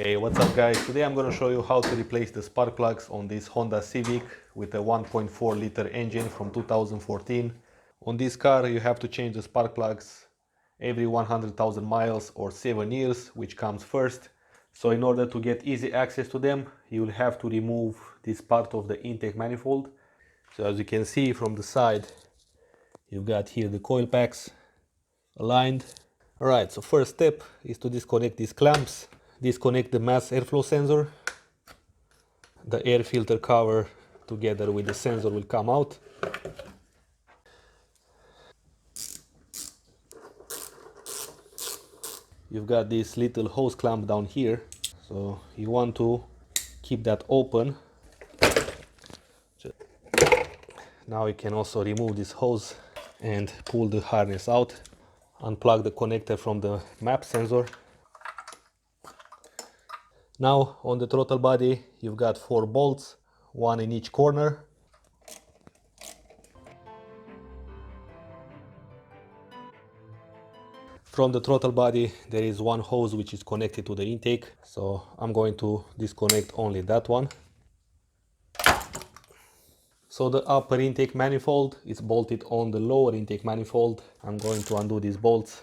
Hey, what's up guys? Today I'm going to show you how to replace the spark plugs on this Honda Civic with a 1.4 liter engine from 2014. On this car you have to change the spark plugs every 100,000 miles or 7 years, which comes first. So in order to get easy access to them, you will have to remove this part of the intake manifold. So as you can see from the side, you've got here the coil packs aligned. Alright, so first step is to disconnect these clamps. Disconnect the mass airflow sensor. The air filter cover together with the sensor will come out. You've got this little hose clamp down here, so you want to keep that open. Now you can also remove this hose and pull the harness out. Unplug the connector from the map sensor. Now on the throttle body you've got 4 bolts, one in each corner. From the throttle body there is one hose which is connected to the intake, so I'm going to disconnect only that one. So the upper intake manifold is bolted on the lower intake manifold. I'm going to undo these bolts.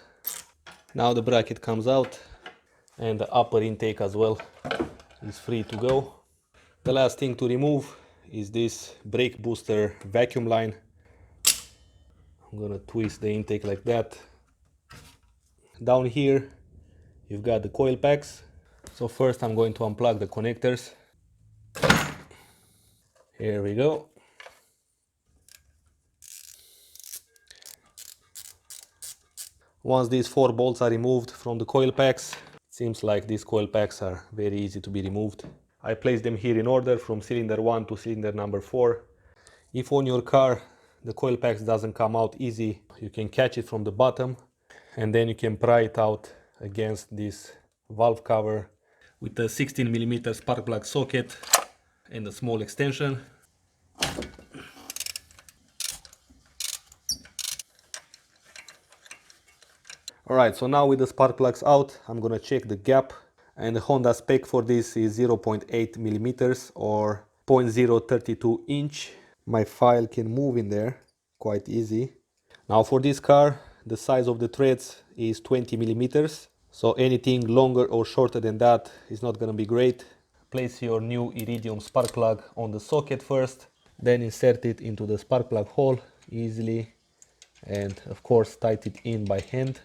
Now the bracket comes out and the upper intake as well is free to go. The last thing to remove is this brake booster vacuum line. I'm gonna twist the intake like that. Down here you've got the coil packs. So first I'm going to unplug the connectors. Here we go. Once these 4 bolts are removed from the coil packs, it seems like these coil packs are very easy to be removed. I place them here in order from cylinder 1 to cylinder number 4. If on your car the coil packs doesn't come out easy, you can catch it from the bottom and then you can pry it out against this valve cover with a 16mm spark plug socket and a small extension. Alright, so now with the spark plugs out, I'm gonna check the gap, and the Honda spec for this is 0.8mm or 0.032 inch. My file can move in there quite easy. Now for this car, the size of the threads is 20mm, so anything longer or shorter than that is not gonna be great. Place your new iridium spark plug on the socket first, then insert it into the spark plug hole easily, and of course tighten it in by hand.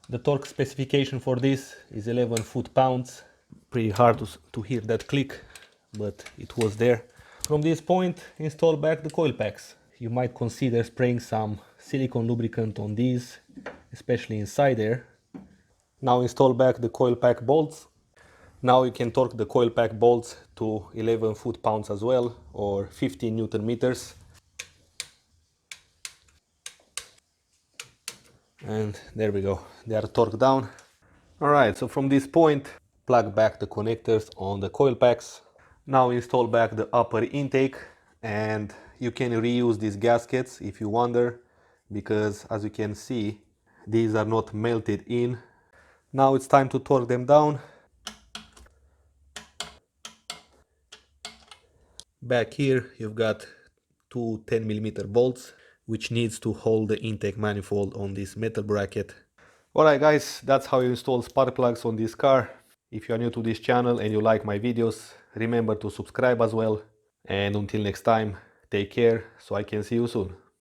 The torque specification for this is 11 foot-pounds. Pretty hard to hear that click, but it was there. From this point, install back the coil packs. You might consider spraying some silicone lubricant on these, especially inside there. Now install back the coil pack bolts. Now you can torque the coil pack bolts to 11 foot-pounds as well, or 15 Newton meters. And there we go, they are torqued down. Alright, so from this point, plug back the connectors on the coil packs. Now install back the upper intake, and you can reuse these gaskets if you wonder, because as you can see, these are not melted in. Now it's time to torque them down. Back here you've got two 10mm bolts, which needs to hold the intake manifold on this metal bracket. Alright guys, that's how you install spark plugs on this car. If you are new to this channel and you like my videos, remember to subscribe as well. And until next time, take care, so I can see you soon.